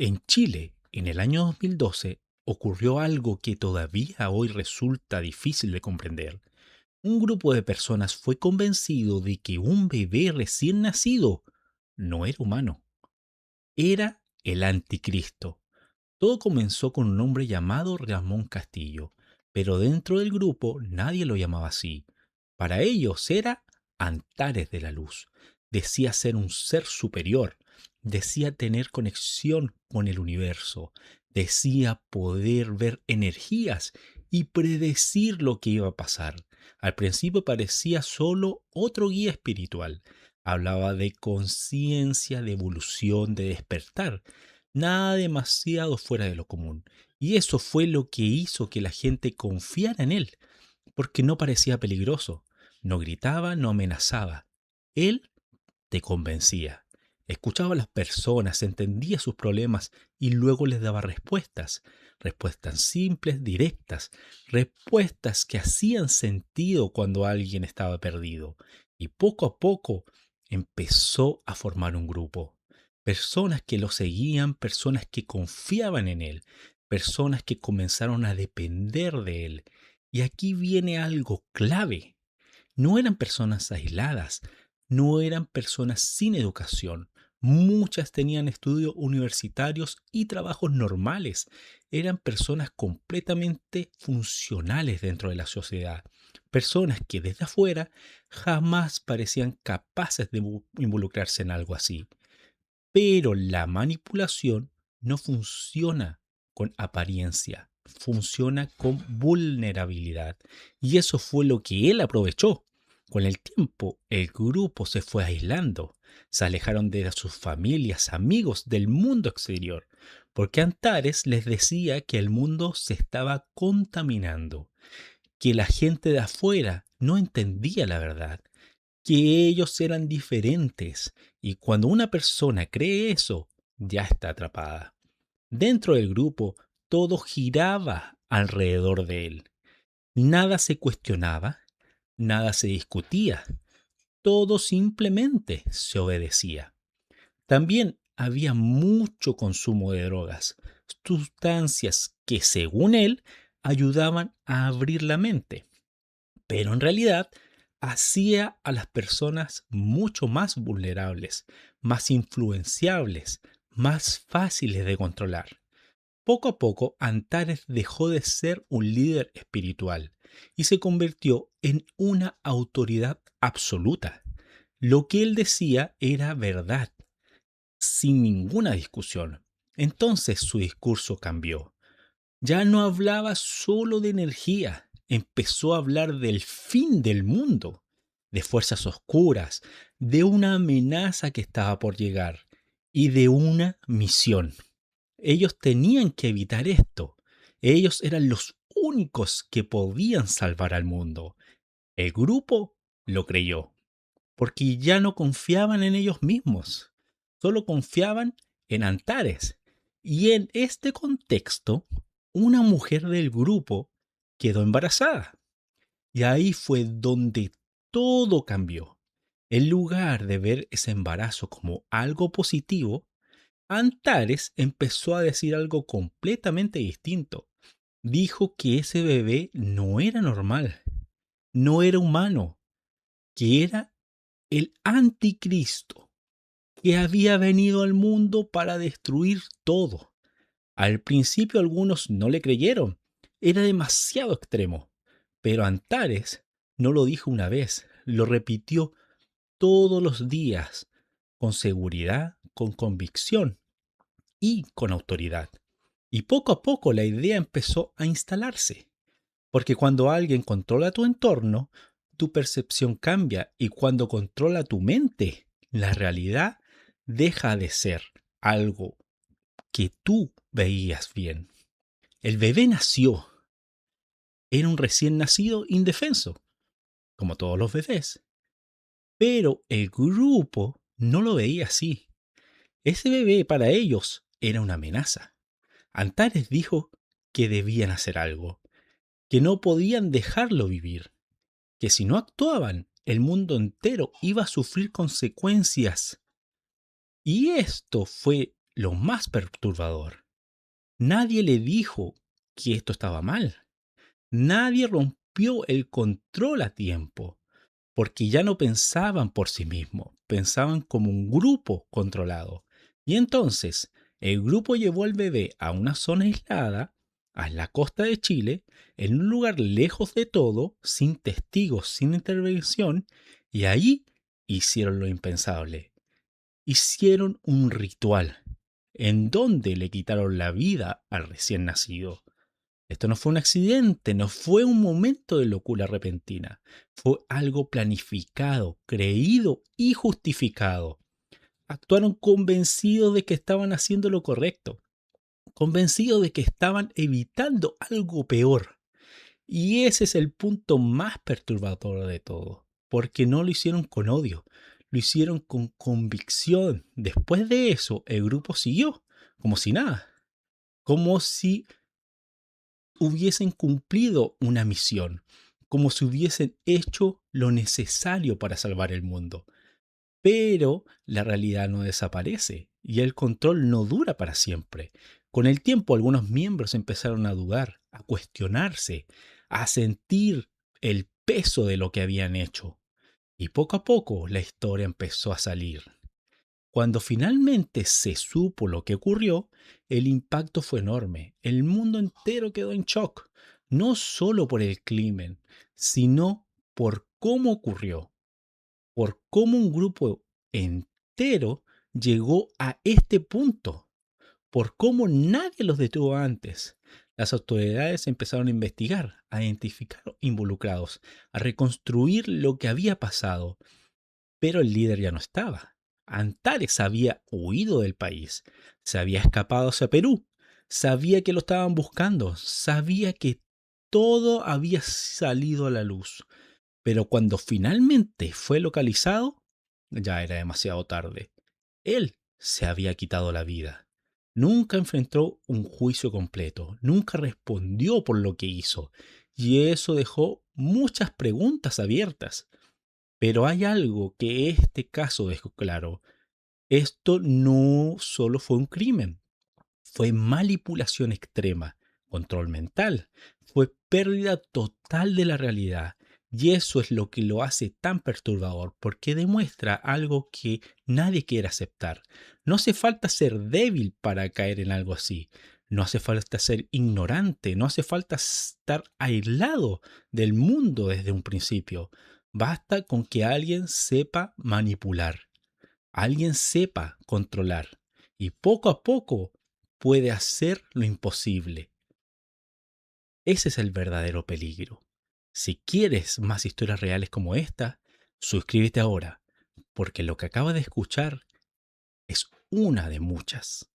En Chile, en el año 2012, ocurrió algo que todavía hoy resulta difícil de comprender. Un grupo de personas fue convencido de que un bebé recién nacido no era humano, era el anticristo. Todo comenzó con un hombre llamado Ramón Castillo, pero dentro del grupo nadie lo llamaba así. Para ellos era Antares de la Luz. Decía ser un ser superior, decía tener conexión con el universo, decía poder ver energías y predecir lo que iba a pasar. Al principio parecía solo otro guía espiritual. Hablaba de conciencia, de evolución, de despertar, nada demasiado fuera de lo común. Y eso fue lo que hizo que la gente confiara en él, porque no parecía peligroso, no gritaba, no amenazaba. Él te convencía. Escuchaba a las personas, entendía sus problemas y luego les daba respuestas. Respuestas simples, directas, respuestas que hacían sentido cuando alguien estaba perdido. Y poco a poco empezó a formar un grupo. Personas que lo seguían, personas que confiaban en él, personas que comenzaron a depender de él. Y aquí viene algo clave. No eran personas aisladas, no eran personas sin educación. Muchas tenían estudios universitarios y trabajos normales. Eran personas completamente funcionales dentro de la sociedad. Personas que desde afuera jamás parecían capaces de involucrarse en algo así. Pero la manipulación no funciona con apariencia, funciona con vulnerabilidad. Y eso fue lo que él aprovechó. Con el tiempo, el grupo se fue aislando, se alejaron de sus familias, amigos, del mundo exterior, porque Antares les decía que el mundo se estaba contaminando, que la gente de afuera no entendía la verdad, que ellos eran diferentes, y cuando una persona cree eso, ya está atrapada. Dentro del grupo, todo giraba alrededor de él. Nada se cuestionaba, nada se discutía, todo simplemente se obedecía. También había mucho consumo de drogas, sustancias que, según él, ayudaban a abrir la mente, pero en realidad hacía a las personas mucho más vulnerables, más influenciables, más fáciles de controlar. Poco a poco, Antares dejó de ser un líder espiritual y se convirtió en una autoridad absoluta. Lo que él decía era verdad, sin ninguna discusión. Entonces su discurso cambió. Ya no hablaba solo de energía, empezó a hablar del fin del mundo, de fuerzas oscuras, de una amenaza que estaba por llegar y de una misión. Ellos tenían que evitar esto. Ellos eran los únicos que podían salvar al mundo. El grupo lo creyó, porque ya no confiaban en ellos mismos, solo confiaban en Antares. Y en este contexto, una mujer del grupo quedó embarazada. Y ahí fue donde todo cambió. En lugar de ver ese embarazo como algo positivo, Antares empezó a decir algo completamente distinto. Dijo que ese bebé no era normal, no era humano, que era el anticristo, que había venido al mundo para destruir todo. Al principio algunos no le creyeron, era demasiado extremo, pero Antares no lo dijo una vez, lo repitió todos los días, con seguridad, con convicción y con autoridad. Y poco a poco la idea empezó a instalarse, porque cuando alguien controla tu entorno, tu percepción cambia y cuando controla tu mente, la realidad deja de ser algo que tú veías bien. El bebé nació, era un recién nacido indefenso, como todos los bebés, pero el grupo no lo veía así. Ese bebé para ellos era una amenaza. Antares dijo que debían hacer algo, que no podían dejarlo vivir, que si no actuaban, el mundo entero iba a sufrir consecuencias. Y esto fue lo más perturbador. Nadie le dijo que esto estaba mal. Nadie rompió el control a tiempo, porque ya no pensaban por sí mismos, pensaban como un grupo controlado. Y entonces el grupo llevó al bebé a una zona aislada, a la costa de Chile, en un lugar lejos de todo, sin testigos, sin intervención, y ahí hicieron lo impensable. Hicieron un ritual en donde le quitaron la vida al recién nacido. Esto no fue un accidente, no fue un momento de locura repentina, fue algo planificado, creído y justificado. Actuaron convencidos de que estaban haciendo lo correcto, convencidos de que estaban evitando algo peor. Y ese es el punto más perturbador de todo, porque no lo hicieron con odio, lo hicieron con convicción. Después de eso, el grupo siguió, como si nada, como si hubiesen cumplido una misión, como si hubiesen hecho lo necesario para salvar el mundo. Pero la realidad no desaparece y el control no dura para siempre. Con el tiempo algunos miembros empezaron a dudar, a cuestionarse, a sentir el peso de lo que habían hecho. Y poco a poco la historia empezó a salir. Cuando finalmente se supo lo que ocurrió, el impacto fue enorme. El mundo entero quedó en shock, no solo por el crimen, sino por cómo ocurrió, por cómo un grupo entero llegó a este punto, por cómo nadie los detuvo antes. Las autoridades empezaron a investigar, a identificar involucrados, a reconstruir lo que había pasado, pero el líder ya no estaba. Antares había huido del país, se había escapado hacia Perú, sabía que lo estaban buscando, sabía que todo había salido a la luz, pero cuando finalmente fue localizado, ya era demasiado tarde. Él se había quitado la vida. Nunca enfrentó un juicio completo, nunca respondió por lo que hizo, y eso dejó muchas preguntas abiertas. Pero hay algo que este caso dejó claro. Esto no solo fue un crimen, fue manipulación extrema, control mental, fue pérdida total de la realidad. Y eso es lo que lo hace tan perturbador, porque demuestra algo que nadie quiere aceptar. No hace falta ser débil para caer en algo así. No hace falta ser ignorante, no hace falta estar aislado del mundo desde un principio. Basta con que alguien sepa manipular, alguien sepa controlar y poco a poco puede hacer lo imposible. Ese es el verdadero peligro. Si quieres más historias reales como esta, suscríbete ahora, porque lo que acabas de escuchar es una de muchas.